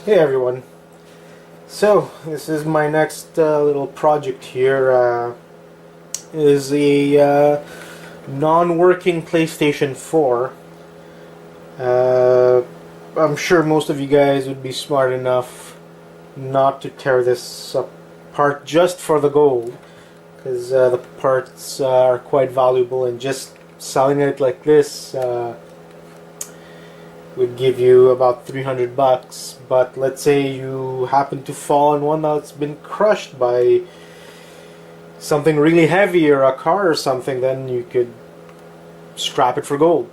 Hey everyone. So this is my next little project here. Is a non-working PlayStation 4. I'm sure most of you guys would be smart enough not to tear this apart just for the gold, because the parts are quite valuable, and just selling it like this would give you about 300 bucks. But let's say you happen to fall on one that's been crushed by something really heavy or a car or something, then you could scrap it for gold.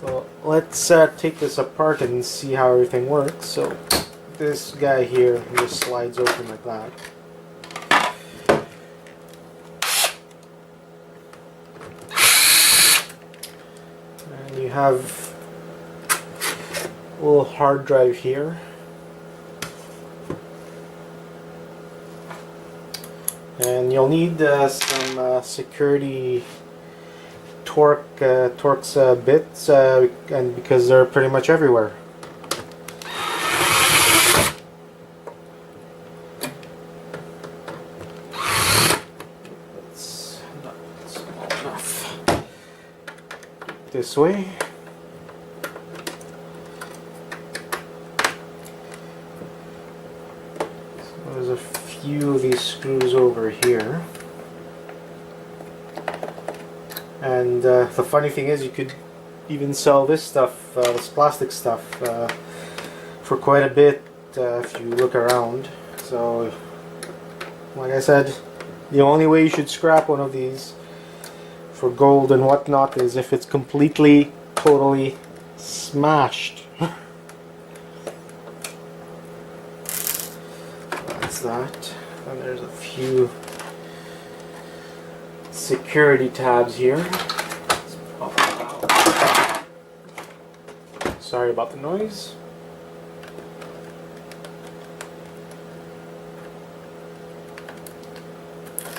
So let's take this apart and see how everything works. So this guy here just slides open like that. And you have a little hard drive here, and you'll need some security Torx bits, and because they're pretty much everywhere. It's not small enough. This way. There's a few of these screws over here, and the funny thing is you could even sell this stuff, this plastic stuff, for quite a bit if you look around. So like I said, the only way you should scrap one of these for gold and whatnot is if it's completely, totally smashed. That, and there's a few security tabs here. Sorry about the noise.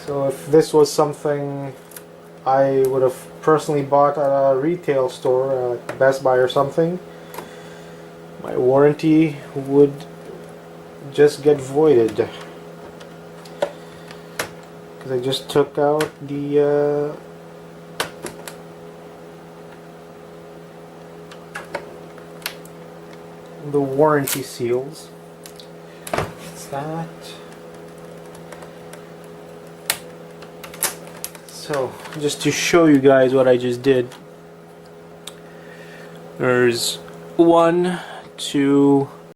So if this was something I would have personally bought at a retail store, Best Buy or something, my warranty would just get voided, because I just took out the warranty seals. What's that? So just to show you guys what I just did, there's 1, 2,